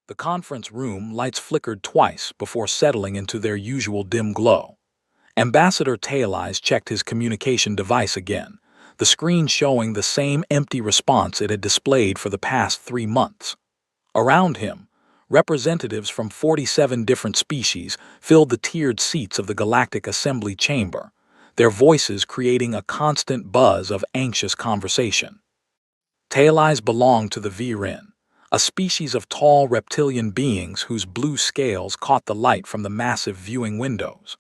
The conference room lights flickered twice before settling into their usual dim glow. Ambassador Taileyes checked his communication device again, the screen showing the same empty response it had displayed for the past 3 months. Around him, representatives from 47 different species filled the tiered seats of the Galactic Assembly chamber, their voices creating a constant buzz of anxious conversation. Taileyes belonged to the Viren, a species of tall reptilian beings whose blue scales caught the light from the massive viewing windows.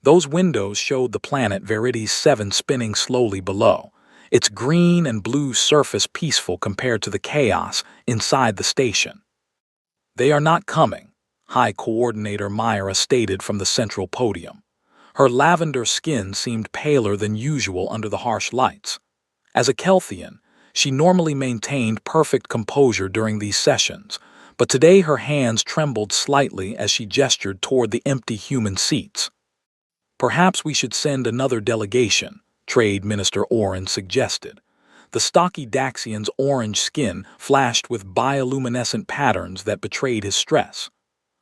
Those windows showed the planet Verides 7 spinning slowly below, its green and blue surface peaceful compared to the chaos inside the station. "They are not coming," High Coordinator Myra stated from the central podium. Her lavender skin seemed paler than usual under the harsh lights. As a Kelthian, she normally maintained perfect composure during these sessions, but today her hands trembled slightly as she gestured toward the empty human seats. "Perhaps we should send another delegation," Trade Minister Oren suggested. The stocky Daxian's orange skin flashed with bioluminescent patterns that betrayed his stress.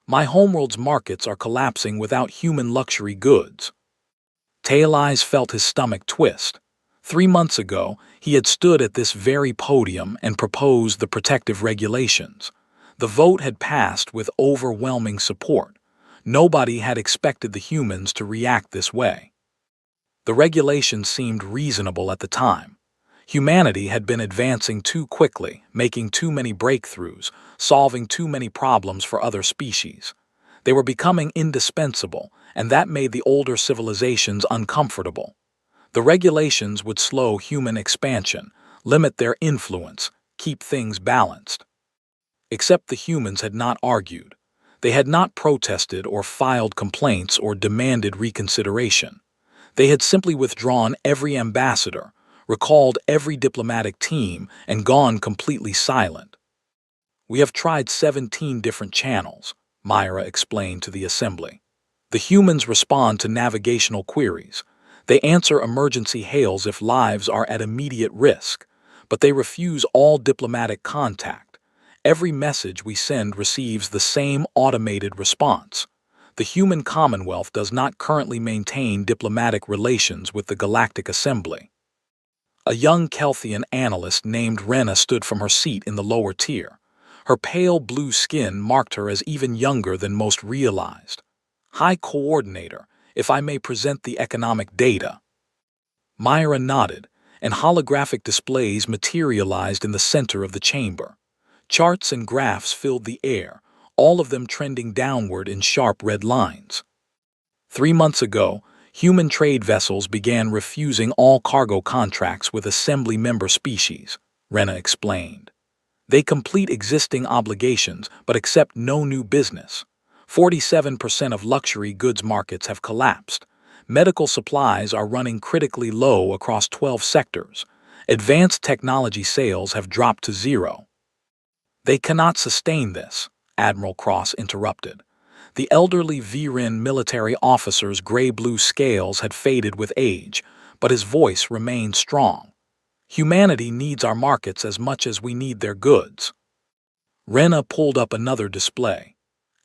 "My homeworld's markets are collapsing without human luxury goods." Taileyes felt his stomach twist. 3 months ago, he had stood at this very podium and proposed the protective regulations. The vote had passed with overwhelming support. Nobody had expected the humans to react this way. The regulations seemed reasonable at the time. Humanity had been advancing too quickly, making too many breakthroughs, solving too many problems for other species. They were becoming indispensable, and that made the older civilizations uncomfortable. The regulations would slow human expansion, limit their influence, keep things balanced. Except the humans had not argued. They had not protested or filed complaints or demanded reconsideration. They had simply withdrawn every ambassador, recalled every diplomatic team, and gone completely silent. "We have tried 17 different channels," Myra explained to the assembly. "The humans respond to navigational queries. They answer emergency hails if lives are at immediate risk, but they refuse all diplomatic contact. Every message we send receives the same automated response. The human Commonwealth does not currently maintain diplomatic relations with the Galactic Assembly." A young Kelthian analyst named Rena stood from her seat in the lower tier. Her pale blue skin marked her as even younger than most realized. "High Coordinator, if I may present the economic data." Myra nodded, and holographic displays materialized in the center of the chamber. Charts and graphs filled the air, all of them trending downward in sharp red lines. 3 months ago, human trade vessels began refusing all cargo contracts with assembly member species, Rena explained. They complete existing obligations but accept no new business. 47% of luxury goods markets have collapsed. Medical supplies are running critically low across 12 sectors. Advanced technology sales have dropped to zero. "They cannot sustain this," Admiral Cross interrupted. The elderly Viren military officer's gray-blue scales had faded with age, but his voice remained strong. "Humanity needs our markets as much as we need their goods." Rena pulled up another display.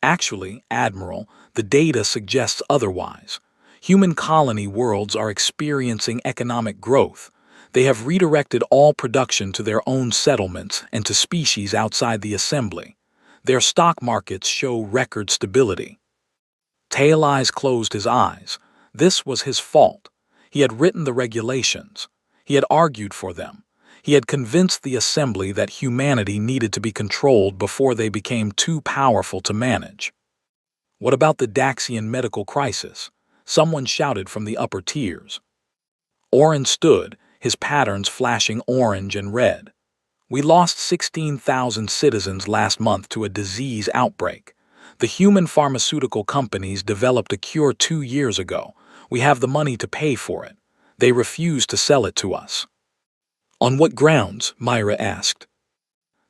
"Actually, Admiral, the data suggests otherwise. Human colony worlds are experiencing economic growth. They have redirected all production to their own settlements and to species outside the assembly. Their stock markets show record stability." Taileyes closed his eyes. This was his fault. He had written the regulations. He had argued for them. He had convinced the assembly that humanity needed to be controlled before they became too powerful to manage. "What about the Daxian medical crisis?" Someone shouted from the upper tiers. Oren stood, his patterns flashing orange and red. "We lost 16,000 citizens last month to a disease outbreak. The human pharmaceutical companies developed a cure 2 years ago. We have the money to pay for it. They refuse to sell it to us." "On what grounds?" Myra asked.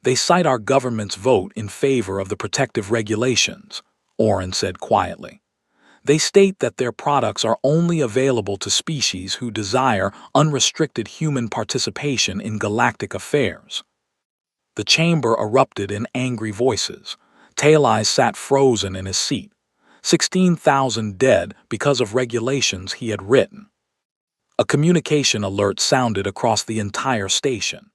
"They cite our government's vote in favor of the protective regulations," Oren said quietly. "They state that their products are only available to species who desire unrestricted human participation in galactic affairs." The chamber erupted in angry voices. Tail Eyes sat frozen in his seat. 16,000 dead because of regulations he had written. A communication alert sounded across the entire station.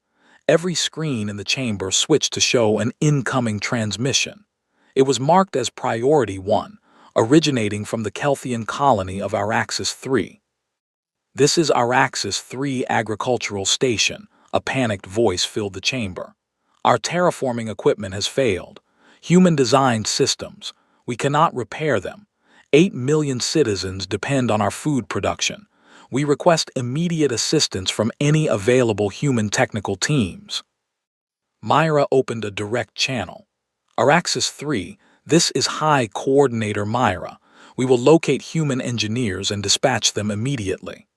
Every screen in the chamber switched to show an incoming transmission. It was marked as Priority 1, originating from the Kelthian colony of Araxis 3. "This is Araxis 3 Agricultural Station," a panicked voice filled the chamber. "Our terraforming equipment has failed. Human-designed systems. We cannot repair them. 8 million citizens depend on our food production. We request immediate assistance from any available human technical teams." Myra opened a direct channel. "Araxis 3, this is High Coordinator Myra. We will locate human engineers and dispatch them immediately."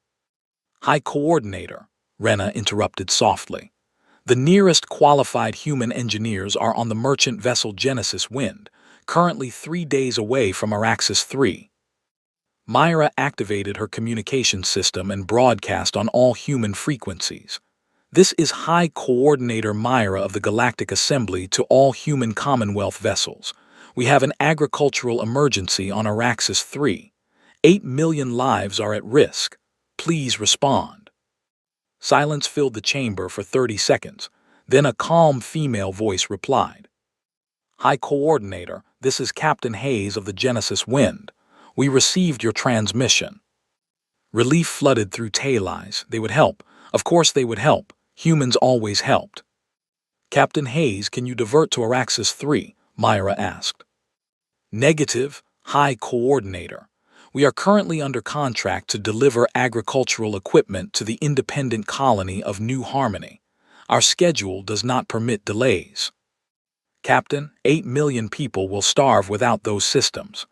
"High Coordinator," Rena interrupted softly. "The nearest qualified human engineers are on the merchant vessel Genesis Wind, currently 3 days away from Araxis 3. Myra activated her communication system and broadcast on all human frequencies. "This is High Coordinator Myra of the Galactic Assembly to all human Commonwealth vessels. We have an agricultural emergency on Araxis 3. 8 million lives are at risk. Please respond." Silence filled the chamber for 30 seconds. Then a calm female voice replied. "High Coordinator, this is Captain Hayes of the Genesis Wind. We received your transmission." Relief flooded through Tail Eyes. They would help. Of course they would help. Humans always helped. "Captain Hayes, can you divert to Araxis 3? Myra asked. "Negative, High Coordinator. We are currently under contract to deliver agricultural equipment to the independent colony of New Harmony. Our schedule does not permit delays." "Captain, 8 million people will starve without those systems."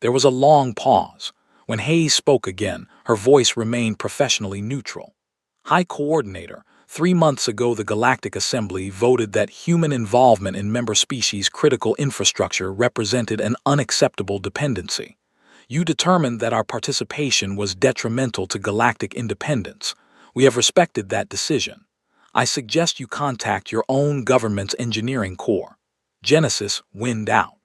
There was a long pause. When Hayes spoke again, her voice remained professionally neutral. "High Coordinator, 3 months ago the Galactic Assembly voted that human involvement in member species' critical infrastructure represented an unacceptable dependency. You determined that our participation was detrimental to galactic independence. We have respected that decision. I suggest you contact your own government's engineering corps. Genesis, Wind out."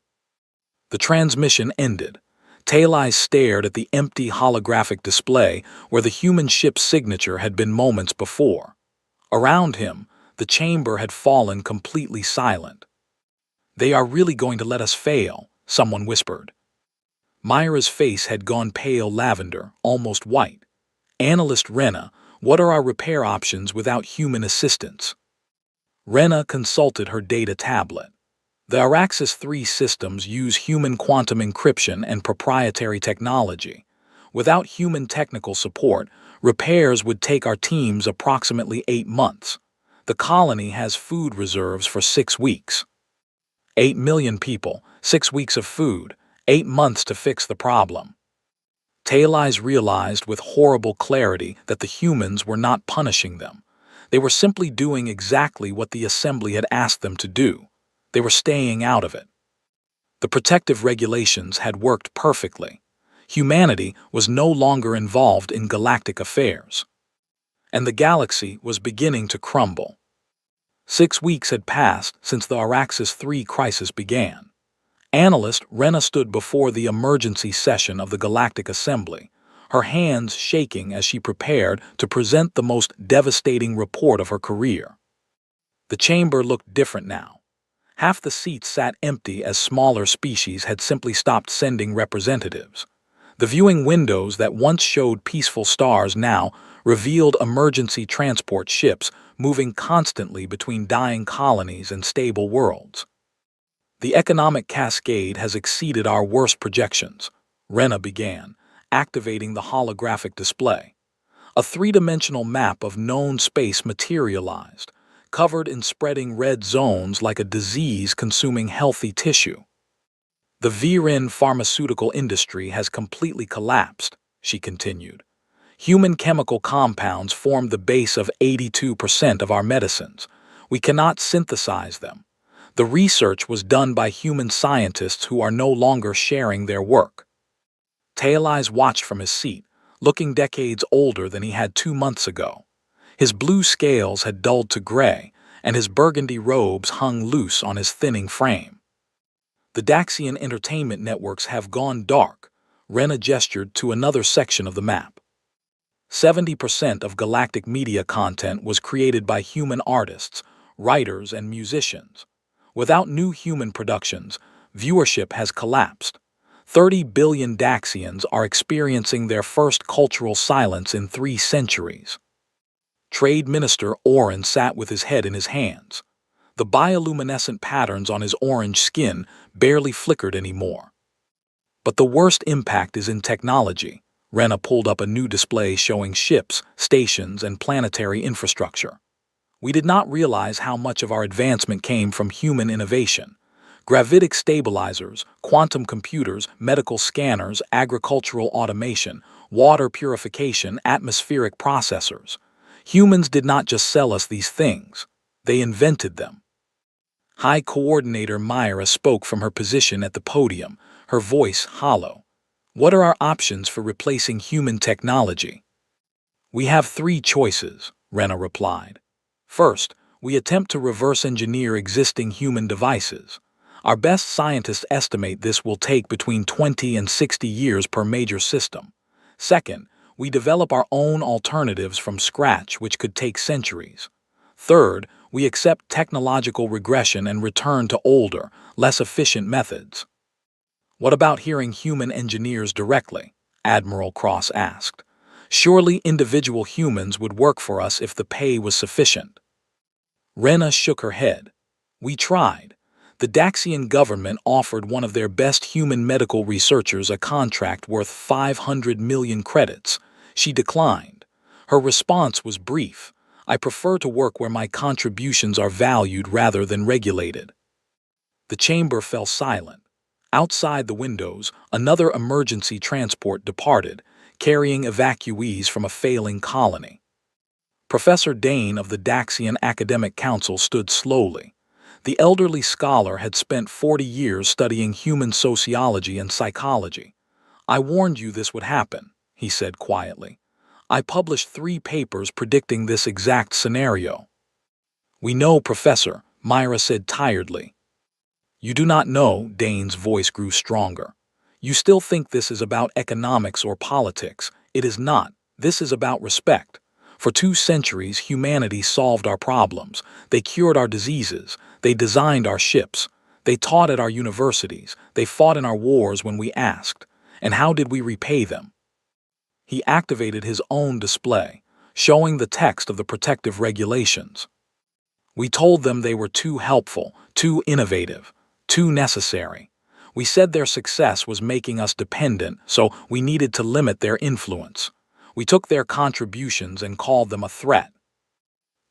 The transmission ended. Tail Eyes stared at the empty holographic display where the human ship's signature had been moments before. Around him, the chamber had fallen completely silent. "They are really going to let us fail," someone whispered. Myra's face had gone pale lavender, almost white. "Analyst Rena, what are our repair options without human assistance?" Rena consulted her data tablet. "The Araxis 3 systems use human quantum encryption and proprietary technology. Without human technical support, repairs would take our teams approximately 8 months. The colony has food reserves for 6 weeks. 8 million people, 6 weeks of food, 8 months to fix the problem." Tail Eyes realized with horrible clarity that the humans were not punishing them. They were simply doing exactly what the Assembly had asked them to do. They were staying out of it. The protective regulations had worked perfectly. Humanity was no longer involved in galactic affairs. And the galaxy was beginning to crumble. 6 weeks had passed since the Araxis 3 crisis began. Analyst Rena stood before the emergency session of the Galactic Assembly, her hands shaking as she prepared to present the most devastating report of her career. The chamber looked different now. Half the seats sat empty as smaller species had simply stopped sending representatives. The viewing windows that once showed peaceful stars now revealed emergency transport ships moving constantly between dying colonies and stable worlds. "The economic cascade has exceeded our worst projections," Rena began, activating the holographic display. A three-dimensional map of known space materialized, covered in spreading red zones like a disease consuming healthy tissue. "The Viren pharmaceutical industry has completely collapsed," she continued. "Human chemical compounds form the base of 82% of our medicines. We cannot synthesize them. The research was done by human scientists who are no longer sharing their work." Tail Eyes watched from his seat, looking decades older than he had 2 months ago. His blue scales had dulled to gray, and his burgundy robes hung loose on his thinning frame. The Daxian entertainment networks have gone dark. Rena gestured to another section of the map. 70% of galactic media content was created by human artists, writers, and musicians. Without new human productions, viewership has collapsed. 30 billion Daxians are experiencing their first cultural silence in 3 centuries. Trade Minister Oren sat with his head in his hands. The bioluminescent patterns on his orange skin barely flickered anymore. But the worst impact is in technology. Rena pulled up a new display showing ships, stations, and planetary infrastructure. We did not realize how much of our advancement came from human innovation. Gravitic stabilizers, quantum computers, medical scanners, agricultural automation, water purification, atmospheric processors. Humans did not just sell us these things, they invented them. High Coordinator Myra spoke from her position at the podium, her voice hollow. What are our options for replacing human technology? We have 3 choices, Rena replied. First, we attempt to reverse engineer existing human devices. Our best scientists estimate this will take between 20 and 60 years per major system. Second, we develop our own alternatives from scratch, which could take centuries. Third, we accept technological regression and return to older, less efficient methods. What about hearing human engineers directly? Admiral Cross asked. Surely individual humans would work for us if the pay was sufficient. Rena shook her head. We tried. The Daxian government offered one of their best human medical researchers a contract worth 500 million credits. She declined. Her response was brief. I prefer to work where my contributions are valued rather than regulated. The chamber fell silent. Outside the windows, another emergency transport departed, carrying evacuees from a failing colony. Professor Dane of the Daxian Academic Council stood slowly. The elderly scholar had spent 40 years studying human sociology and psychology. I warned you this would happen, he said quietly. I published 3 papers predicting this exact scenario. We know, Professor, Myra said tiredly. You do not know, Dane's voice grew stronger. You still think this is about economics or politics. It is not. This is about respect. For 2 centuries, humanity solved our problems. They cured our diseases. They designed our ships. They taught at our universities. They fought in our wars when we asked. And how did we repay them? He activated his own display, showing the text of the protective regulations. We told them they were too helpful, too innovative, too necessary. We said their success was making us dependent, so we needed to limit their influence. We took their contributions and called them a threat.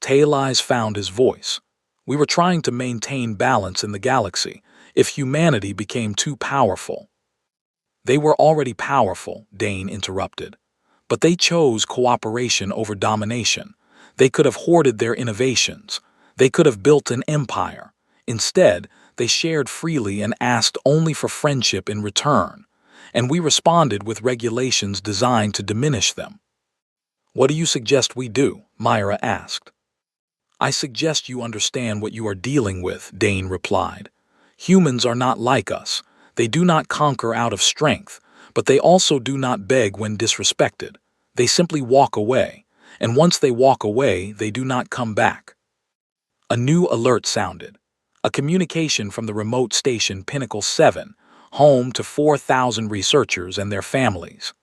Tailey's found his voice. We were trying to maintain balance in the galaxy if humanity became too powerful. They were already powerful, Dane interrupted. But they chose cooperation over domination. They could have hoarded their innovations. They could have built an empire. Instead, they shared freely and asked only for friendship in return. And we responded with regulations designed to diminish them. What do you suggest we do? Myra asked. I suggest you understand what you are dealing with, Dane replied. Humans are not like us. They do not conquer out of strength, but they also do not beg when disrespected. They simply walk away, and once they walk away, they do not come back. A new alert sounded. A communication from the remote station Pinnacle 7, home to 4,000 researchers and their families.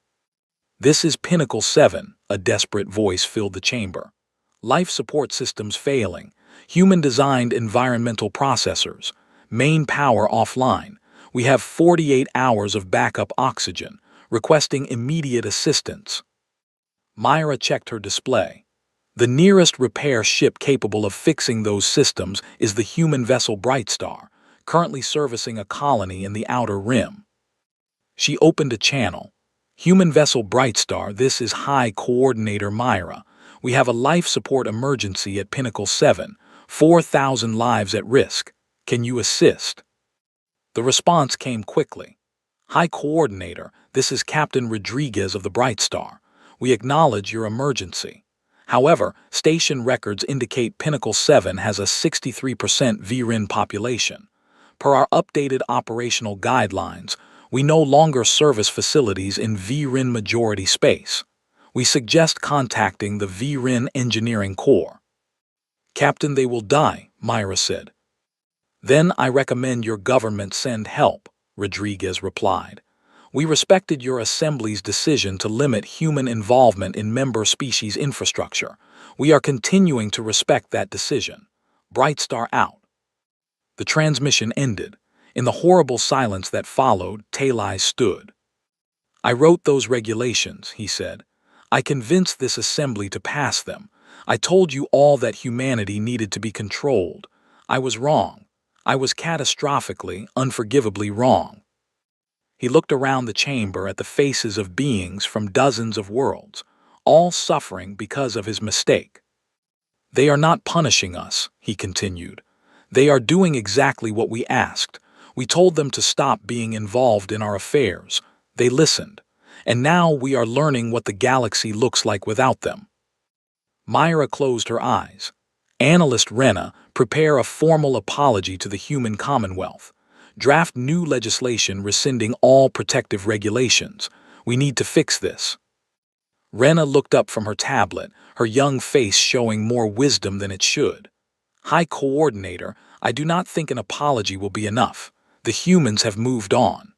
This is Pinnacle 7, a desperate voice filled the chamber. Life support systems failing, human-designed environmental processors, main power offline. We have 48 hours of backup oxygen, requesting immediate assistance. Myra checked her display. The nearest repair ship capable of fixing those systems is the human vessel Bright Star, currently servicing a colony in the Outer Rim. She opened a channel. Human vessel Bright Star, this is High Coordinator Myra. We have a life support emergency at Pinnacle 7, 4,000 lives at risk. Can you assist? The response came quickly. High Coordinator, this is Captain Rodriguez of the Bright Star. We acknowledge your emergency. However, station records indicate Pinnacle 7 has a 63% VRIN population. Per our updated operational guidelines, we no longer service facilities in VRIN majority space. We suggest contacting the VRIN Engineering Corps. Captain, they will die, Myra said. Then I recommend your government send help, Rodriguez replied. We respected your assembly's decision to limit human involvement in member species infrastructure. We are continuing to respect that decision. Bright Star out. The transmission ended. In the horrible silence that followed, Talai stood. I wrote those regulations, he said. I convinced this assembly to pass them. I told you all that humanity needed to be controlled. I was wrong. I was catastrophically, unforgivably wrong. He looked around the chamber at the faces of beings from dozens of worlds, all suffering because of his mistake. They are not punishing us, he continued. They are doing exactly what we asked. We told them to stop being involved in our affairs. They listened. And now we are learning what the galaxy looks like without them. Myra closed her eyes. Analyst Rena, prepare a formal apology to the human commonwealth. Draft new legislation rescinding all protective regulations. We need to fix this. Rena looked up from her tablet, her young face showing more wisdom than it should. High Coordinator, I do not think an apology will be enough. The humans have moved on.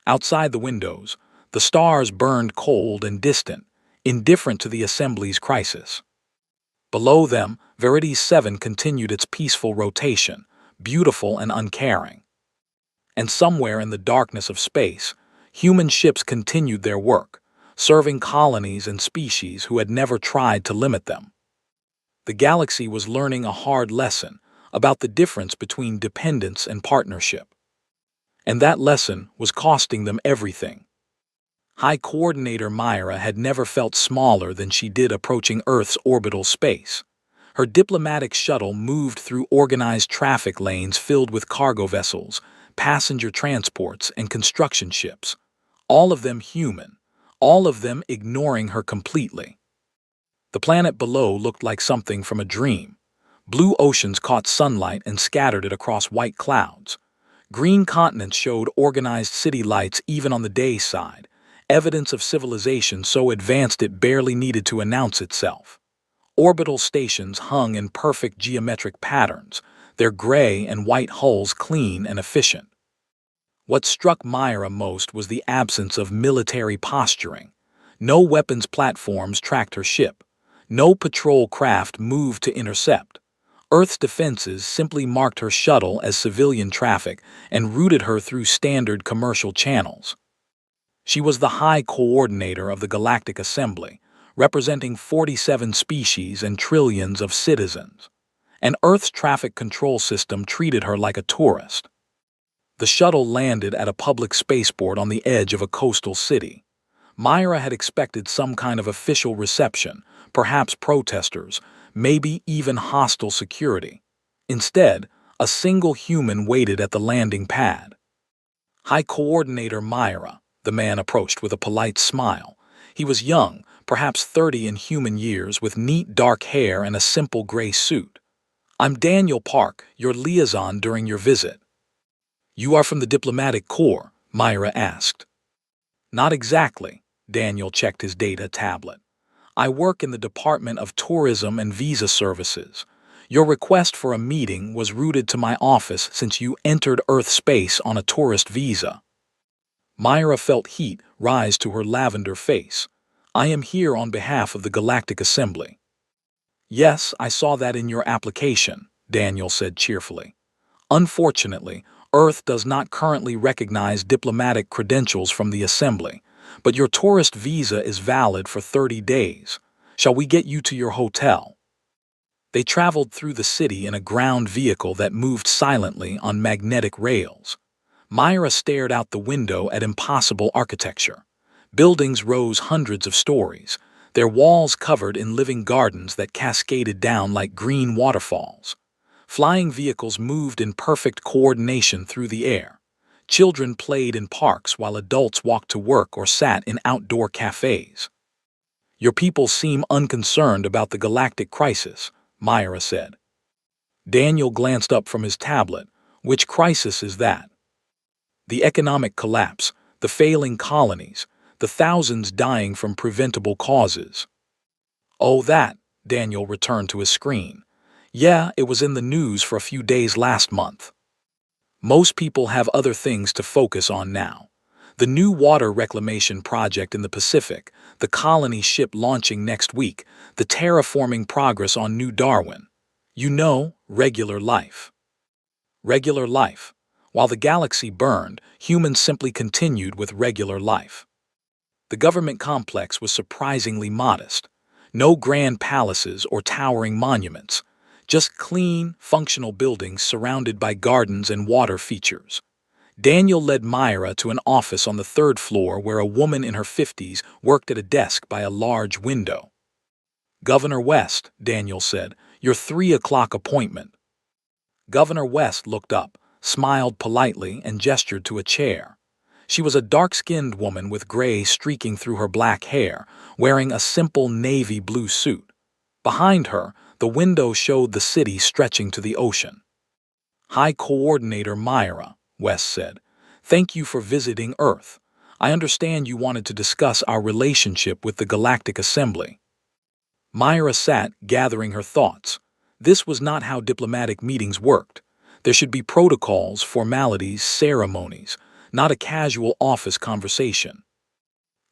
Outside the windows, the stars burned cold and distant, indifferent to the Assembly's crisis. Below them, Veritas 7 continued its peaceful rotation, beautiful and uncaring. And somewhere in the darkness of space, human ships continued their work, serving colonies and species who had never tried to limit them. The galaxy was learning a hard lesson about the difference between dependence and partnership. And that lesson was costing them everything. High Coordinator Myra had never felt smaller than she did approaching Earth's orbital space. Her diplomatic shuttle moved through organized traffic lanes filled with cargo vessels, passenger transports, and construction ships, all of them human, all of them ignoring her completely. The planet below looked like something from a dream. Blue oceans caught sunlight and scattered it across white clouds. Green continents showed organized city lights even on the day side, evidence of civilization so advanced it barely needed to announce itself. Orbital stations hung in perfect geometric patterns, their gray and white hulls clean and efficient. What struck Myra most was the absence of military posturing. No weapons platforms tracked her ship. No patrol craft moved to intercept. Earth's defenses simply marked her shuttle as civilian traffic and routed her through standard commercial channels. She was the High Coordinator of the Galactic Assembly, representing 47 species and trillions of citizens. And Earth's traffic control system treated her like a tourist. The shuttle landed at a public spaceport on the edge of a coastal city. Myra had expected some kind of official reception, perhaps protesters, maybe even hostile security. Instead, a single human waited at the landing pad. High Coordinator Myra, the man approached with a polite smile. He was young, perhaps 30 in human years, with neat dark hair and a simple gray suit. I'm Daniel Park, your liaison during your visit. You are from the Diplomatic Corps? Myra asked. Not exactly. Daniel checked his data tablet. I work in the Department of Tourism and Visa Services. Your request for a meeting was routed to my office since you entered Earth space on a tourist visa. Myra felt heat rise to her lavender face. I am here on behalf of the Galactic Assembly. Yes, I saw that in your application, Daniel said cheerfully. Unfortunately, Earth does not currently recognize diplomatic credentials from the Assembly, but your tourist visa is valid for 30 days. Shall we get you to your hotel? They traveled through the city in a ground vehicle that moved silently on magnetic rails. Myra stared out the window at impossible architecture. Buildings rose hundreds of stories, their walls covered in living gardens that cascaded down like green waterfalls. Flying vehicles moved in perfect coordination through the air. Children played in parks while adults walked to work or sat in outdoor cafes. Your people seem unconcerned about the galactic crisis, Myra said. Daniel glanced up from his tablet. Which crisis is that? The economic collapse, the failing colonies, the thousands dying from preventable causes. Oh, that, Daniel returned to his screen. Yeah, it was in the news for a few days last month. Most people have other things to focus on now. The new water reclamation project in the Pacific, the colony ship launching next week, the terraforming progress on New Darwin. You know, regular life. Regular life. While the galaxy burned, humans simply continued with regular life. The government complex was surprisingly modest. No grand palaces or towering monuments. Just clean, functional buildings surrounded by gardens and water features. Daniel led Myra to an office on the third floor where a woman in her 50s worked at a desk by a large window. Governor West, Daniel said, your 3 o'clock appointment. Governor West looked up, smiled politely, and gestured to a chair. She was a dark-skinned woman with gray streaking through her black hair, wearing a simple navy blue suit. Behind her, the window showed the city stretching to the ocean. High Coordinator Myra, West said, thank you for visiting Earth. I understand you wanted to discuss our relationship with the Galactic Assembly. Myra sat, gathering her thoughts. This was not how diplomatic meetings worked. There should be protocols, formalities, ceremonies, not a casual office conversation.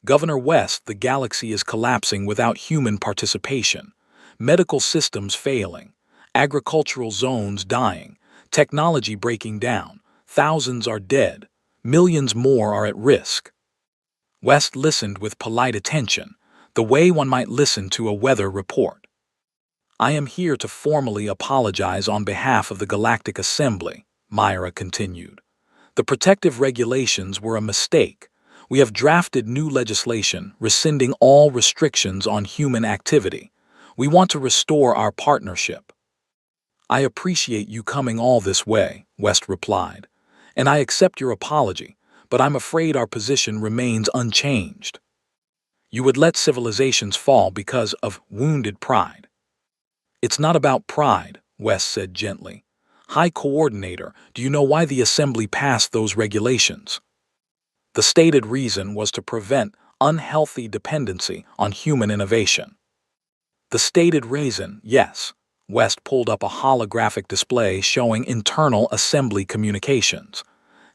Governor West, the galaxy is collapsing without human participation. Medical systems failing, agricultural zones dying, technology breaking down, thousands are dead, millions more are at risk. West listened with polite attention, the way one might listen to a weather report. I am here to formally apologize on behalf of the Galactic Assembly, Myra continued. The protective regulations were a mistake. We have drafted new legislation rescinding all restrictions on human activity. We want to restore our partnership. I appreciate you coming all this way, West replied, and I accept your apology, but I'm afraid our position remains unchanged. You would let civilizations fall because of wounded pride. It's not about pride, West said gently. High Coordinator, do you know why the Assembly passed those regulations? The stated reason was to prevent unhealthy dependency on human innovation. The stated reason, yes. West pulled up a holographic display showing internal Assembly communications.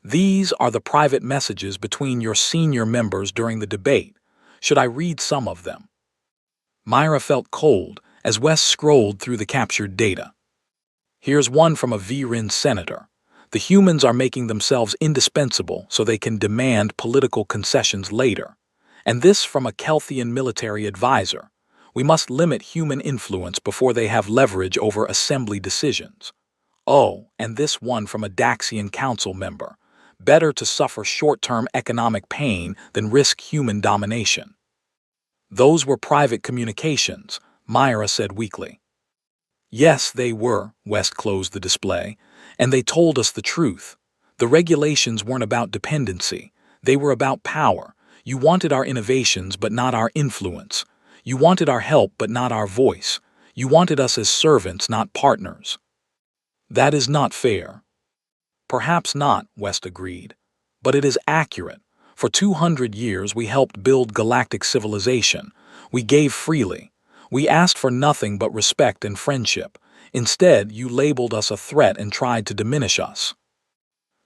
These are the private messages between your senior members during the debate. Should I read some of them? Myra felt cold as West scrolled through the captured data. Here's one from a VRIN senator. The humans are making themselves indispensable so they can demand political concessions later. And this from a Kelthian military advisor. We must limit human influence before they have leverage over Assembly decisions. Oh, and this one from a Daxian council member. Better to suffer short-term economic pain than risk human domination. Those were private communications, Myra said weakly. Yes, they were, West closed the display, and they told us the truth. The regulations weren't about dependency. They were about power. You wanted our innovations but not our influence. You wanted our help but not our voice. You wanted us as servants, not partners. That is not fair. Perhaps not, West agreed. But it is accurate. For 200 years we helped build galactic civilization. We gave freely. We asked for nothing but respect and friendship. Instead, you labeled us a threat and tried to diminish us.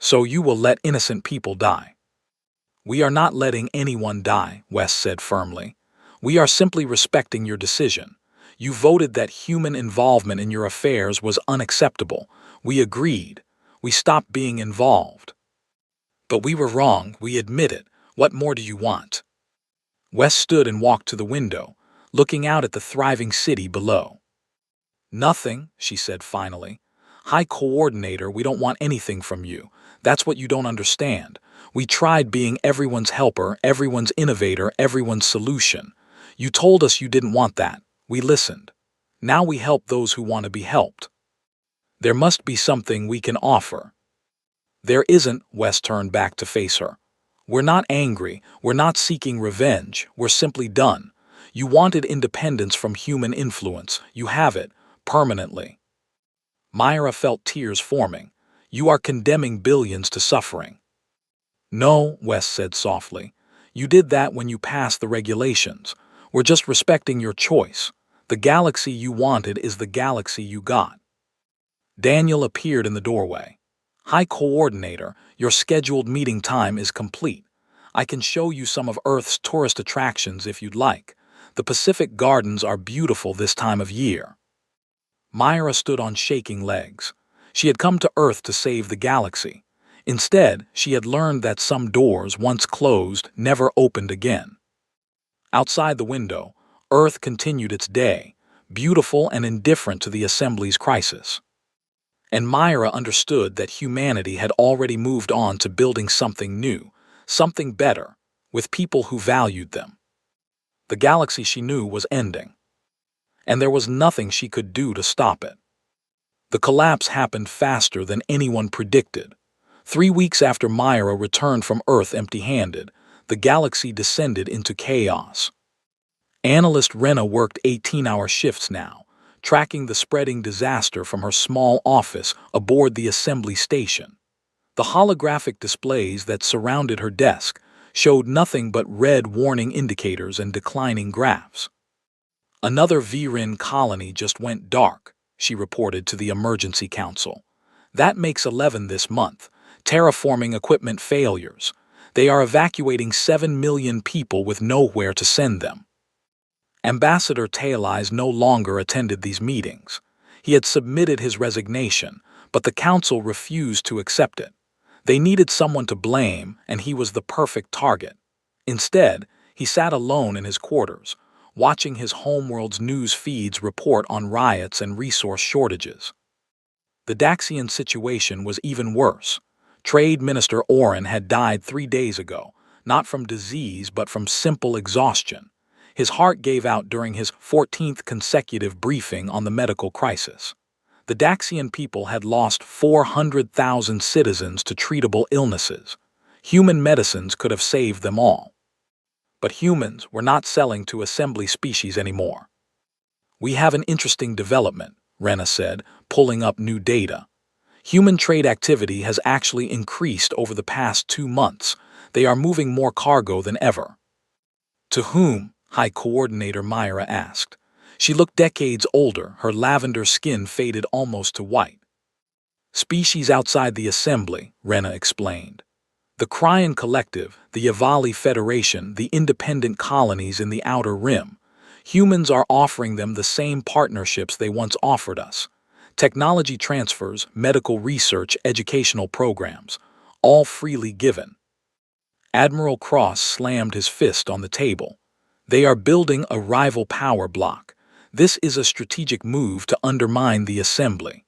So you will let innocent people die. We are not letting anyone die, West said firmly. We are simply respecting your decision. You voted that human involvement in your affairs was unacceptable. We agreed. We stopped being involved. But we were wrong, we admit it. What more do you want? West stood and walked to the window, looking out at the thriving city below. Nothing, she said finally. High Coordinator, we don't want anything from you. That's what you don't understand. We tried being everyone's helper, everyone's innovator, everyone's solution. You told us you didn't want that. We listened. Now we help those who want to be helped. There must be something we can offer. There isn't, West turned back to face her. We're not angry, we're not seeking revenge, we're simply done. You wanted independence from human influence, you have it, permanently. Myra felt tears forming. You are condemning billions to suffering. No, West said softly. You did that when you passed the regulations. We're just respecting your choice. The galaxy you wanted is the galaxy you got. Daniel appeared in the doorway. High Coordinator, your scheduled meeting time is complete. I can show you some of Earth's tourist attractions if you'd like. The Pacific Gardens are beautiful this time of year. Myra stood on shaking legs. She had come to Earth to save the galaxy. Instead, she had learned that some doors, once closed, never opened again. Outside the window, Earth continued its day, beautiful and indifferent to the Assembly's crisis. And Myra understood that humanity had already moved on to building something new, something better, with people who valued them. The galaxy she knew was ending, and there was nothing she could do to stop it. The collapse happened faster than anyone predicted. 3 weeks after Myra returned from Earth empty-handed, the galaxy descended into chaos. Analyst Renna worked 18-hour shifts now, tracking the spreading disaster from her small office aboard the assembly station. The holographic displays that surrounded her desk showed nothing but red warning indicators and declining graphs. Another Virin colony just went dark, she reported to the Emergency Council. That makes 11 this month. Terraforming equipment failures. They are evacuating 7 million people with nowhere to send them. Ambassador Taylais no longer attended these meetings. He had submitted his resignation, but the council refused to accept it. They needed someone to blame, and he was the perfect target. Instead, he sat alone in his quarters, watching his homeworld's news feeds report on riots and resource shortages. The Daxian situation was even worse. Trade Minister Oren had died 3 days ago, not from disease but from simple exhaustion. His heart gave out during his 14th consecutive briefing on the medical crisis. The Daxian people had lost 400,000 citizens to treatable illnesses. Human medicines could have saved them all. But humans were not selling to assembly species anymore. We have an interesting development, Renna said, pulling up new data. Human trade activity has actually increased over the past 2 months. They are moving more cargo than ever. To whom? High Coordinator Myra asked. She looked decades older, her lavender skin faded almost to white. Species outside the assembly, Renna explained. The Cryan Collective, the Yavali Federation, the independent colonies in the Outer Rim. Humans are offering them the same partnerships they once offered us. Technology transfers, medical research, educational programs, all freely given. Admiral Cross slammed his fist on the table. They are building a rival power block. This is a strategic move to undermine the assembly.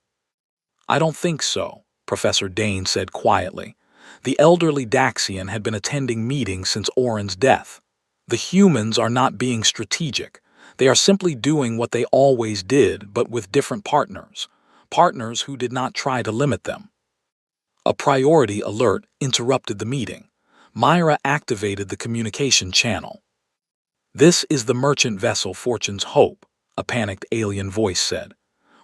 I don't think so, Professor Dane said quietly. The elderly Daxian had been attending meetings since Oren's death. The humans are not being strategic. They are simply doing what they always did, but with different partners. Partners who did not try to limit them. A priority alert interrupted the meeting. Myra activated the communication channel. This is the merchant vessel Fortune's Hope, a panicked alien voice said.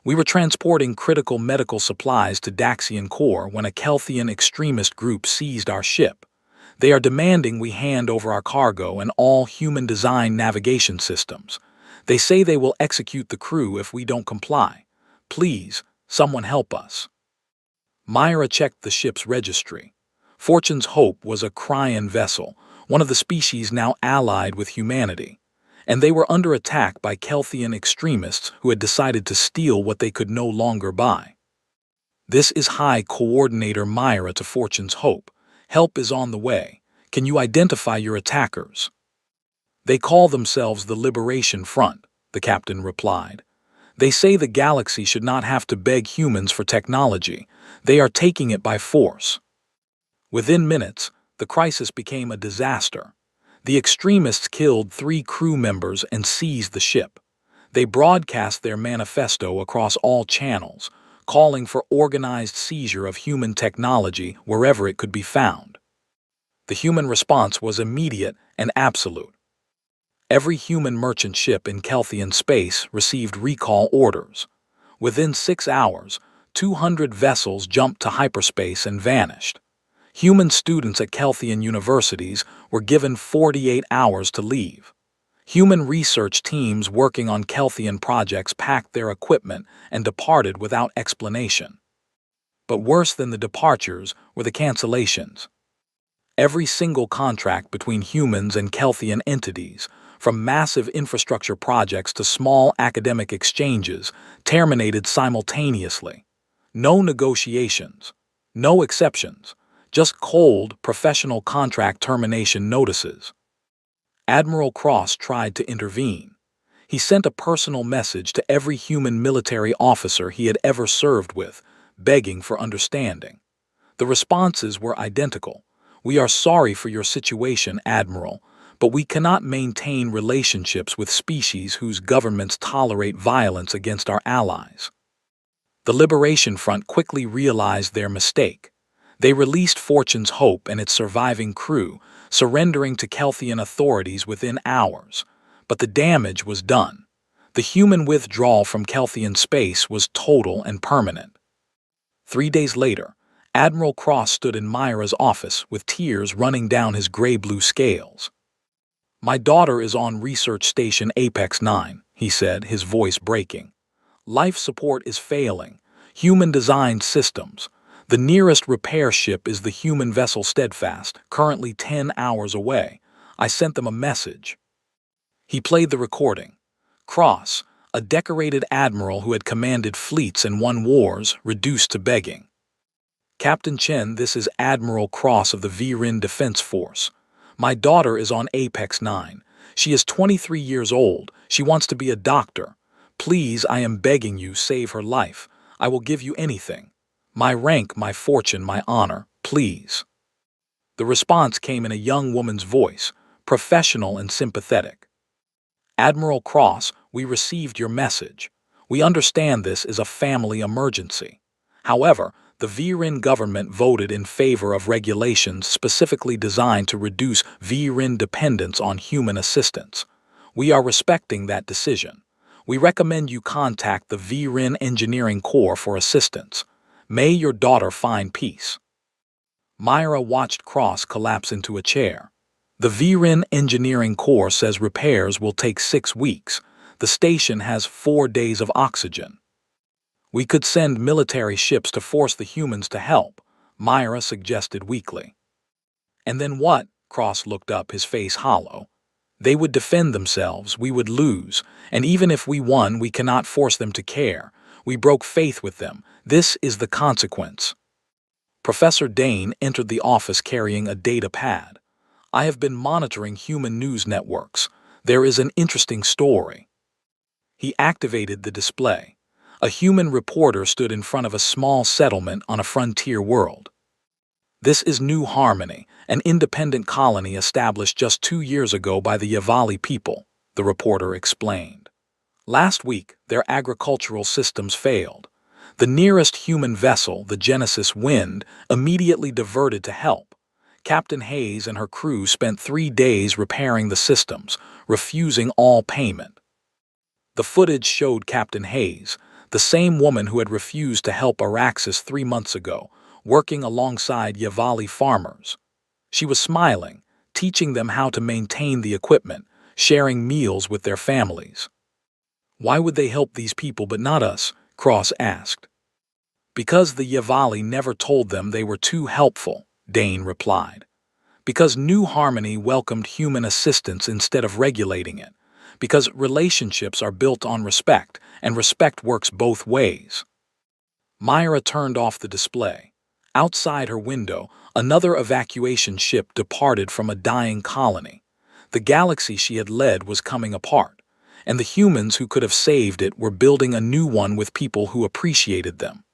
We were transporting critical medical supplies to Daxian Core when a Kelthian extremist group seized our ship. They are demanding we hand over our cargo and all human-designed navigation systems. They say they will execute the crew if we don't comply. Please, someone help us. Myra checked the ship's registry. Fortune's Hope was a Cryan vessel, one of the species now allied with humanity, and they were under attack by Kelthian extremists who had decided to steal what they could no longer buy. This is High Coordinator Myra to Fortune's Hope. Help is on the way. Can you identify your attackers? They call themselves the Liberation Front, the captain replied. They say the galaxy should not have to beg humans for technology. They are taking it by force. Within minutes, the crisis became a disaster. The extremists killed 3 crew members and seized the ship. They broadcast their manifesto across all channels, calling for organized seizure of human technology wherever it could be found. The human response was immediate and absolute. Every human merchant ship in Kelthian space received recall orders. Within 6 hours, 200 vessels jumped to hyperspace and vanished. Human students at Kelthian universities were given 48 hours to leave. Human research teams working on Kelthian projects packed their equipment and departed without explanation. But worse than the departures were the cancellations. Every single contract between humans and Kelthian entities, from massive infrastructure projects to small academic exchanges, terminated simultaneously. No negotiations, no exceptions, just cold, professional contract termination notices. Admiral Cross tried to intervene. He sent a personal message to every human military officer he had ever served with, begging for understanding. The responses were identical. "We are sorry for your situation, Admiral, but we cannot maintain relationships with species whose governments tolerate violence against our allies." The Liberation Front quickly realized their mistake. They released Fortune's Hope and its surviving crew, surrendering to Kelthian authorities within hours. But the damage was done. The human withdrawal from Kelthian space was total and permanent. 3 days later, Admiral Cross stood in Myra's office with tears running down his gray-blue scales. "My daughter is on Research Station Apex 9, he said, his voice breaking. "Life support is failing. Human-designed systems. The nearest repair ship is the human vessel Steadfast, currently 10 hours away. I sent them a message." He played the recording. Cross, a decorated admiral who had commanded fleets and won wars, reduced to begging. "Captain Chen, this is Admiral Cross of the Viren Defense Force. My daughter is on Apex 9. She is 23 years old. She wants to be a doctor. Please, I am begging you, save her life. I will give you anything. My rank, my fortune, my honor, please." The response came in a young woman's voice, professional and sympathetic. "Admiral Cross, we received your message. We understand this is a family emergency. However, the Viren government voted in favor of regulations specifically designed to reduce Viren dependence on human assistance. We are respecting that decision. We recommend you contact the Viren Engineering Corps for assistance. May your daughter find peace." Myra watched Cross collapse into a chair. "The Viren Engineering Corps says repairs will take 6 weeks. The station has 4 days of oxygen. We could send military ships to force the humans to help," Myra suggested weakly. "And then what?" Cross looked up, his face hollow. "They would defend themselves, we would lose, and even if we won, we cannot force them to care. We broke faith with them. This is the consequence." Professor Dane entered the office carrying a data pad. "I have been monitoring human news networks. There is an interesting story." He activated the display. A human reporter stood in front of a small settlement on a frontier world. "This is New Harmony, an independent colony established just 2 years ago by the Yavali people," the reporter explained. "Last week, their agricultural systems failed. The nearest human vessel, the Genesis Wind, immediately diverted to help. Captain Hayes and her crew spent 3 days repairing the systems, refusing all payment." The footage showed Captain Hayes, the same woman who had refused to help Araxis 3 months ago, working alongside Yavali farmers. She was smiling, teaching them how to maintain the equipment, sharing meals with their families. "Why would they help these people but not us?" Cross asked. "Because the Yavali never told them they were too helpful," Dane replied. "Because New Harmony welcomed human assistance instead of regulating it. Because relationships are built on respect, and respect works both ways." Myra turned off the display. Outside her window, another evacuation ship departed from a dying colony. The galaxy she had led was coming apart, and the humans who could have saved it were building a new one with people who appreciated them.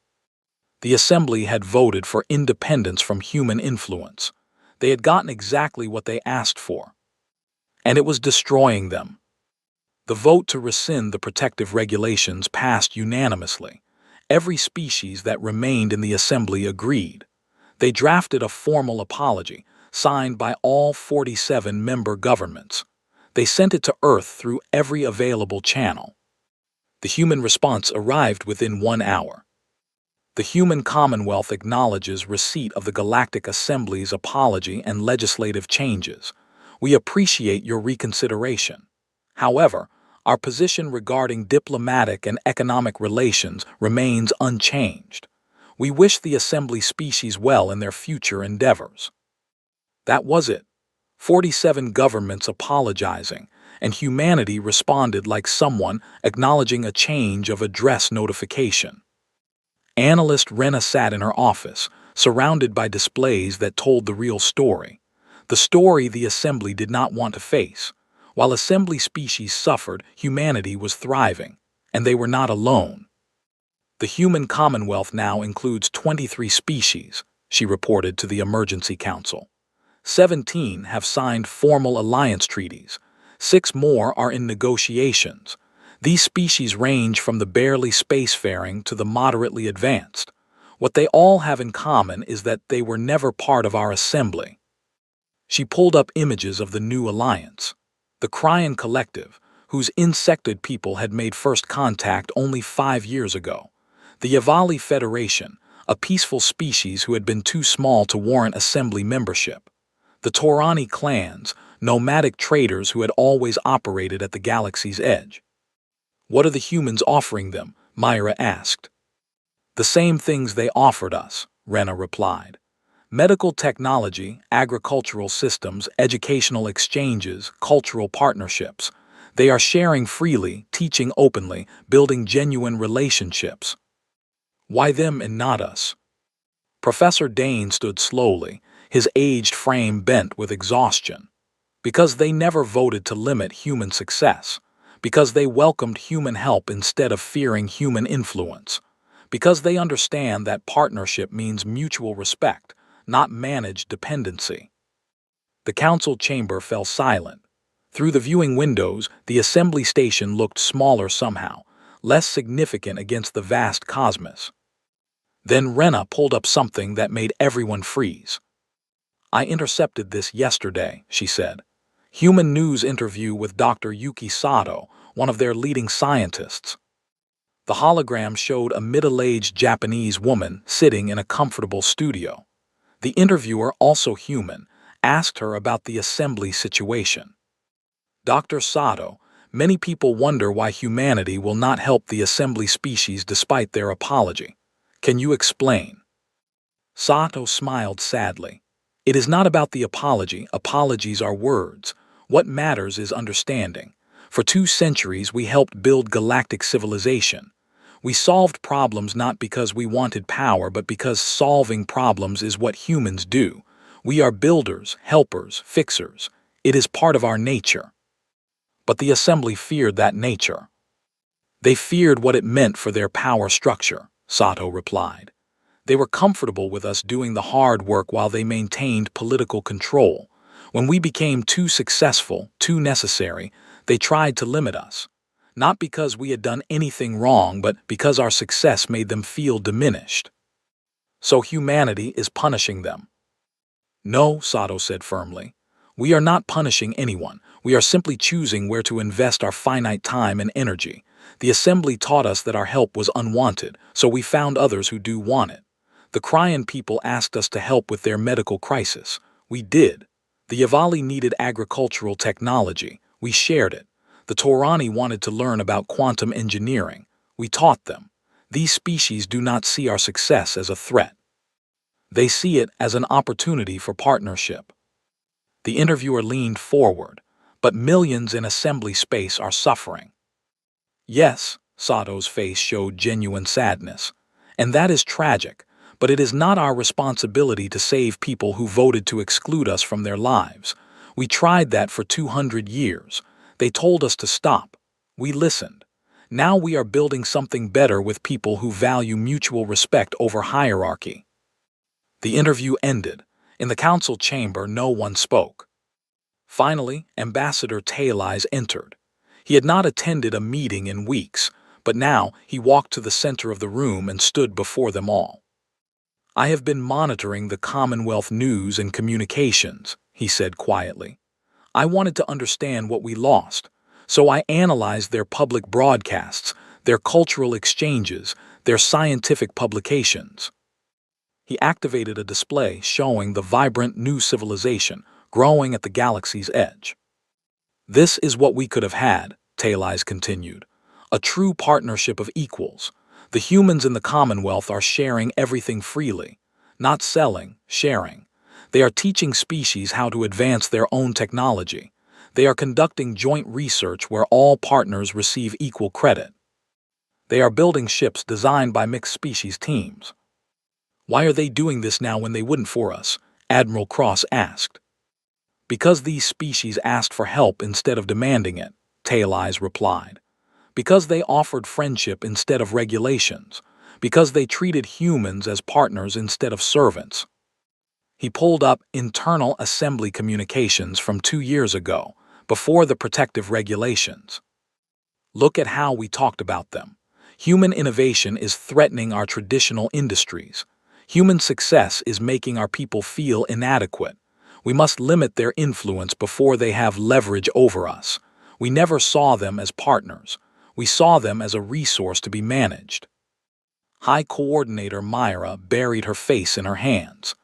The Assembly had voted for independence from human influence. They had gotten exactly what they asked for, and it was destroying them. The vote to rescind the protective regulations passed unanimously. Every species that remained in the Assembly agreed. They drafted a formal apology, signed by all 47 member governments. They sent it to Earth through every available channel. The human response arrived within 1 hour. The human commonwealth acknowledges receipt of the Galactic Assembly's apology and legislative changes. We appreciate your reconsideration. However, our position regarding diplomatic and economic relations remains unchanged. We wish the Assembly species well in their future endeavors. That was it. 47 governments apologizing, and humanity responded like someone acknowledging a change of address notification. Analyst Rena sat in her office, surrounded by displays that told the real story. The story the Assembly did not want to face. While Assembly species suffered, humanity was thriving, and they were not alone. The human commonwealth now includes 23 species, she reported to the Emergency Council. 17 have signed formal alliance treaties. 6 more are in negotiations. These species range from the barely spacefaring to the moderately advanced. What they all have in common is that they were never part of our assembly. She pulled up images of the new alliance. The Cryan Collective, whose insectoid people had made first contact only 5 years ago. The Yavali Federation, a peaceful species who had been too small to warrant assembly membership. The Torani clans, nomadic traders who had always operated at the galaxy's edge. What are the humans offering them? Myra asked. The same things they offered us, Rena replied. Medical technology, agricultural systems, educational exchanges, cultural partnerships. They are sharing freely, teaching openly, building genuine relationships. Why them and not us? Professor Dane stood slowly, his aged frame bent with exhaustion. Because they never voted to limit human success. Because they welcomed human help instead of fearing human influence. Because they understand that partnership means mutual respect, not managed dependency. The council chamber fell silent. Through the viewing windows, the assembly station looked smaller somehow, less significant against the vast cosmos. Then Rena pulled up something that made everyone freeze. I intercepted this yesterday, she said. Human News interview with Dr. Yuki Sato, one of their leading scientists. The hologram showed a middle-aged Japanese woman sitting in a comfortable studio. The interviewer, also human, asked her about the assembly situation. Dr. Sato, many people wonder why humanity will not help the assembly species despite their apology. Can you explain? Sato smiled sadly. It is not about the apology. Apologies are words. What matters is understanding. For 2 centuries, we helped build galactic civilization. We solved problems not because we wanted power, but because solving problems is what humans do. We are builders, helpers, fixers. It is part of our nature. But the assembly feared that nature. They feared what it meant for their power structure, Sato replied. They were comfortable with us doing the hard work while they maintained political control. When we became too successful, too necessary, they tried to limit us. Not because we had done anything wrong, but because our success made them feel diminished. So humanity is punishing them. No, Sato said firmly. We are not punishing anyone. We are simply choosing where to invest our finite time and energy. The assembly taught us that our help was unwanted, so we found others who do want it. The Cryan people asked us to help with their medical crisis. We did. The Yavali needed agricultural technology. We shared it. The Torani wanted to learn about quantum engineering. We taught them. These species do not see our success as a threat. They see it as an opportunity for partnership. The interviewer leaned forward, but millions in assembly space are suffering. Yes, Sato's face showed genuine sadness. And that is tragic. But it is not our responsibility to save people who voted to exclude us from their lives. We tried that for 200 years. They told us to stop. We listened. Now we are building something better with people who value mutual respect over hierarchy. The interview ended. In the council chamber, no one spoke. Finally, Ambassador Taylise entered. He had not attended a meeting in weeks, but now he walked to the center of the room and stood before them all. I have been monitoring the Commonwealth news and communications, he said quietly. I wanted to understand what we lost, so I analyzed their public broadcasts, their cultural exchanges, their scientific publications. He activated a display showing the vibrant new civilization growing at the galaxy's edge. This is what we could have had, Talais continued. A true partnership of equals. The humans in the Commonwealth are sharing everything freely. Not selling, sharing. They are teaching species how to advance their own technology. They are conducting joint research where all partners receive equal credit. They are building ships designed by mixed species teams. Why are they doing this now when they wouldn't for us? Admiral Cross asked. Because these species asked for help instead of demanding it, Talais replied. Because they offered friendship instead of regulations. Because they treated humans as partners instead of servants. He pulled up internal assembly communications from 2 years ago, before the protective regulations. Look at how we talked about them. Human innovation is threatening our traditional industries. Human success is making our people feel inadequate. We must limit their influence before they have leverage over us. We never saw them as partners. We saw them as a resource to be managed. High Coordinator Myra buried her face in her hands.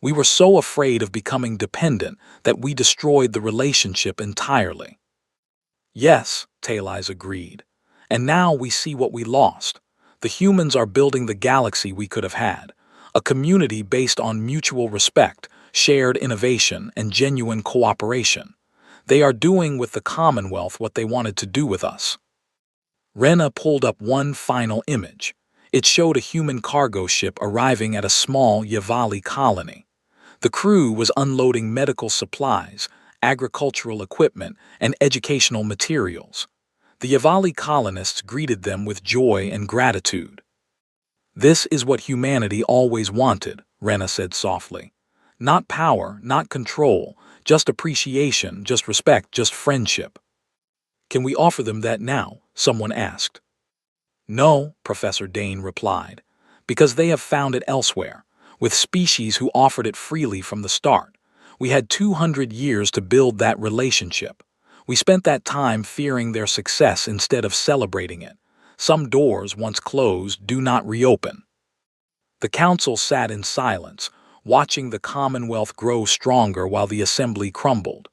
We were so afraid of becoming dependent that we destroyed the relationship entirely. Yes, Talais agreed. And now we see what we lost. The humans are building the galaxy we could have had. A community based on mutual respect, shared innovation, and genuine cooperation. They are doing with the Commonwealth what they wanted to do with us. Rena pulled up one final image. It showed a human cargo ship arriving at a small Yavali colony. The crew was unloading medical supplies, agricultural equipment, and educational materials. The Yavali colonists greeted them with joy and gratitude. This is what humanity always wanted, Rena said softly. Not power, not control, just appreciation, just respect, just friendship. Can we offer them that now? Someone asked. No, Professor Dane replied, because they have found it elsewhere, with species who offered it freely from the start. We had 200 years to build that relationship. We spent that time fearing their success instead of celebrating it. Some doors, once closed, do not reopen. The council sat in silence, watching the Commonwealth grow stronger while the assembly crumbled.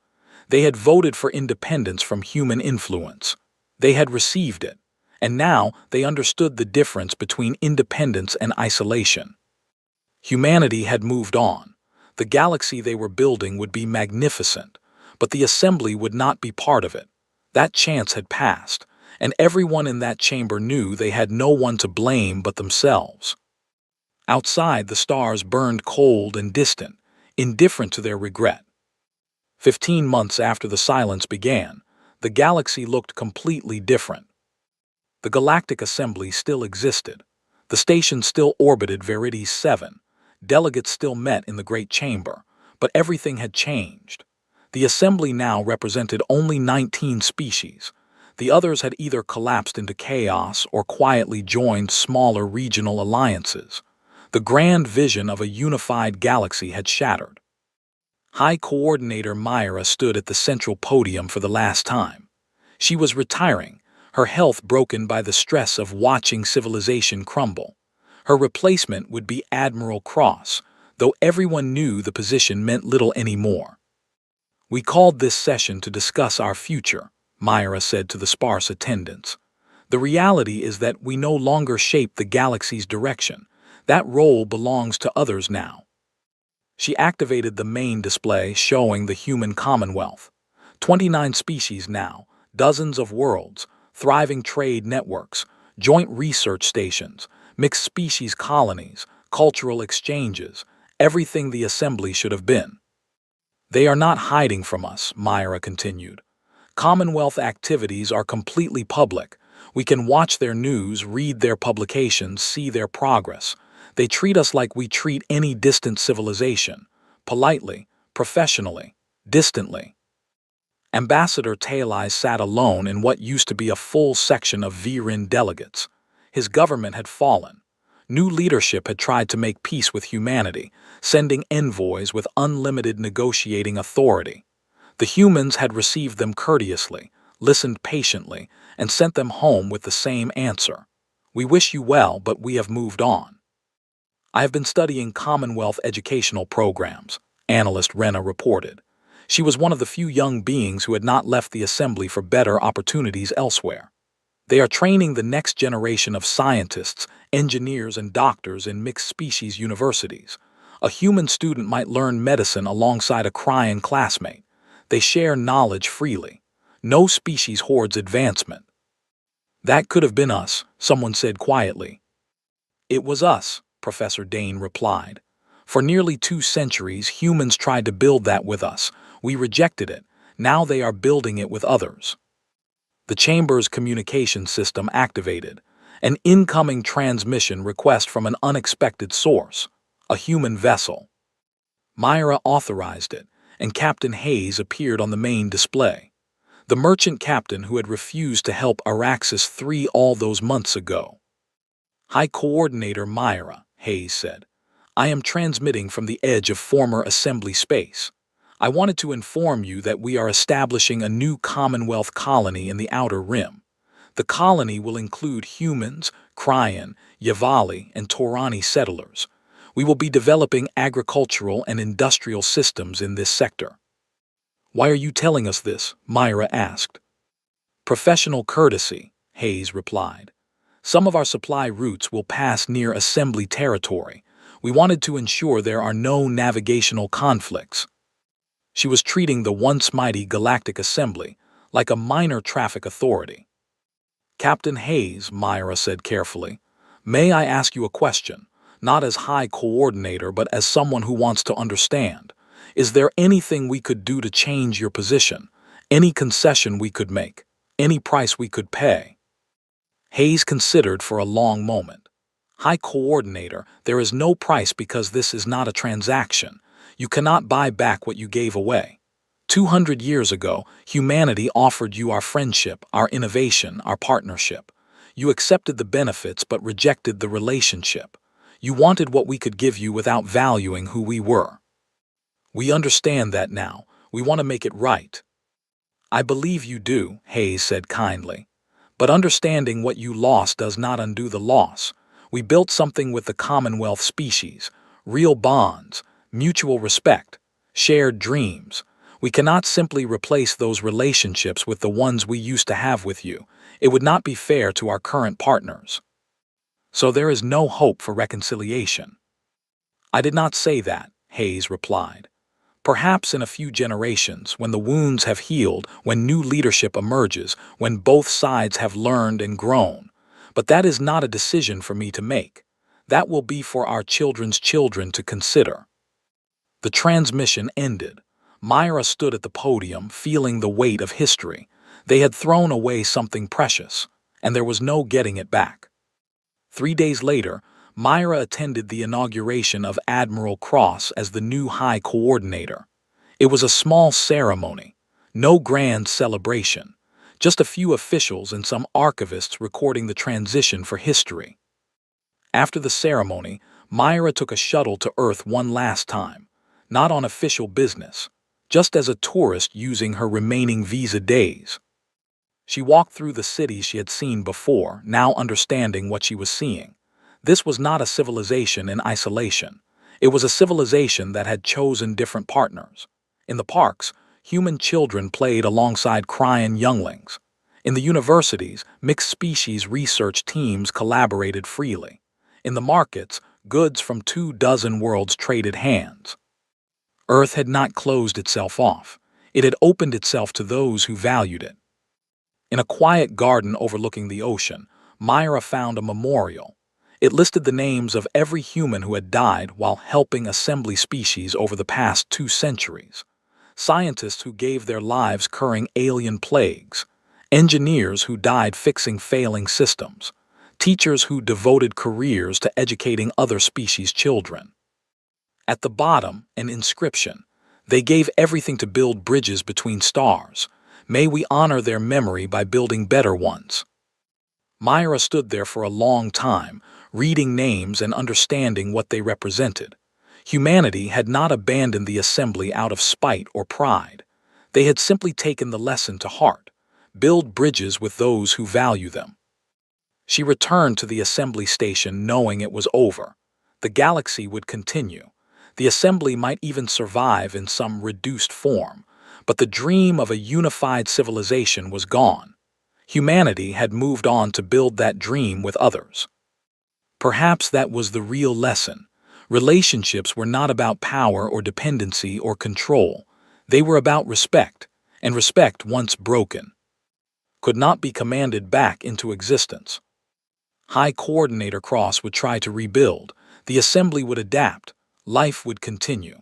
They had voted for independence from human influence. They had received it, and now they understood the difference between independence and isolation. Humanity had moved on. The galaxy they were building would be magnificent, but the assembly would not be part of it. That chance had passed, and everyone in that chamber knew they had no one to blame but themselves. Outside, the stars burned cold and distant, indifferent to their regret. 15 months after the silence began, the galaxy looked completely different. The Galactic Assembly still existed. The station still orbited Veritas 7. Delegates still met in the Great Chamber, but everything had changed. The Assembly now represented only 19 species. The others had either collapsed into chaos or quietly joined smaller regional alliances. The grand vision of a unified galaxy had shattered. High Coordinator Myra stood at the central podium for the last time. She was retiring, her health broken by the stress of watching civilization crumble. Her replacement would be Admiral Cross, though everyone knew the position meant little anymore. We called this session to discuss our future, Myra said to the sparse attendants. The reality is that we no longer shape the galaxy's direction. That role belongs to others now. She activated the main display showing the human commonwealth. 29 species now, dozens of worlds, thriving trade networks, joint research stations, mixed species colonies, cultural exchanges, everything the assembly should have been. They are not hiding from us, Myra continued. Commonwealth activities are completely public. We can watch their news, read their publications, see their progress. They treat us like we treat any distant civilization, politely, professionally, distantly. Ambassador Talais sat alone in what used to be a full section of Virin delegates. His government had fallen. New leadership had tried to make peace with humanity, sending envoys with unlimited negotiating authority. The humans had received them courteously, listened patiently, and sent them home with the same answer. We wish you well, but we have moved on. I have been studying Commonwealth educational programs, analyst Rena reported. She was one of the few young beings who had not left the assembly for better opportunities elsewhere. They are training the next generation of scientists, engineers, and doctors in mixed-species universities. A human student might learn medicine alongside a crying classmate. They share knowledge freely. No species hoards advancement. That could have been us, someone said quietly. It was us, Professor Dane replied. For nearly 2 centuries, humans tried to build that with us. We rejected it. Now they are building it with others. The chamber's communication system activated. An incoming transmission request from an unexpected source, a human vessel. Myra authorized it, and Captain Hayes appeared on the main display. The merchant captain who had refused to help Araxis 3 all those months ago. High Coordinator Myra, Hayes said. I am transmitting from the edge of former assembly space. I wanted to inform you that we are establishing a new Commonwealth colony in the Outer Rim. The colony will include humans, Kryan, Yavali, and Torani settlers. We will be developing agricultural and industrial systems in this sector. Why are you telling us this? Myra asked. Professional courtesy, Hayes replied. Some of our supply routes will pass near assembly territory. We wanted to ensure there are no navigational conflicts. She was treating the once mighty Galactic Assembly like a minor traffic authority. Captain Hayes, Myra said carefully, may I ask you a question, not as High Coordinator but as someone who wants to understand. Is there anything we could do to change your position? Any concession we could make? Any price we could pay? Hayes considered for a long moment. High Coordinator, there is no price because this is not a transaction. You cannot buy back what you gave away. 200 years ago, humanity offered you our friendship, our innovation, our partnership. You accepted the benefits but rejected the relationship. You wanted what we could give you without valuing who we were. We understand that now. We want to make it right. I believe you do, Hayes said kindly. But understanding what you lost does not undo the loss. We built something with the Commonwealth species, real bonds, mutual respect, shared dreams. We cannot simply replace those relationships with the ones we used to have with you. It would not be fair to our current partners. So there is no hope for reconciliation. I did not say that, Hayes replied. Perhaps in a few generations, when the wounds have healed, when new leadership emerges, when both sides have learned and grown. But that is not a decision for me to make. That will be for our children's children to consider. The transmission ended. Myra stood at the podium, feeling the weight of history. They had thrown away something precious, and there was no getting it back. 3 days later, Myra attended the inauguration of Admiral Cross as the new High Coordinator. It was a small ceremony, no grand celebration, just a few officials and some archivists recording the transition for history. After the ceremony, Myra took a shuttle to Earth one last time, not on official business, just as a tourist using her remaining visa days. She walked through the cities she had seen before, now understanding what she was seeing. This was not a civilization in isolation. It was a civilization that had chosen different partners. In the parks, human children played alongside Kryan younglings. In the universities, mixed-species research teams collaborated freely. In the markets, goods from 24 worlds traded hands. Earth had not closed itself off. It had opened itself to those who valued it. In a quiet garden overlooking the ocean, Myra found a memorial. It listed the names of every human who had died while helping assembly species over the past 2 centuries. Scientists who gave their lives curing alien plagues. Engineers who died fixing failing systems. Teachers who devoted careers to educating other species' children. At the bottom, an inscription. They gave everything to build bridges between stars. May we honor their memory by building better ones. Myra stood there for a long time, reading names and understanding what they represented. Humanity had not abandoned the assembly out of spite or pride. They had simply taken the lesson to heart. Build bridges with those who value them. She returned to the assembly station knowing it was over. The galaxy would continue. The assembly might even survive in some reduced form, but the dream of a unified civilization was gone. Humanity had moved on to build that dream with others. Perhaps that was the real lesson. Relationships were not about power or dependency or control. They were about respect, and respect, once broken, could not be commanded back into existence. High Coordinator Cross would try to rebuild, the assembly would adapt, life would continue.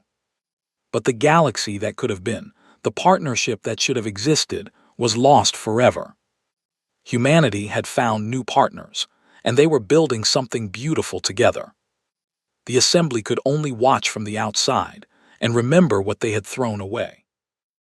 But the galaxy that could have been, the partnership that should have existed, was lost forever. Humanity had found new partners, and they were building something beautiful together. The assembly could only watch from the outside and remember what they had thrown away.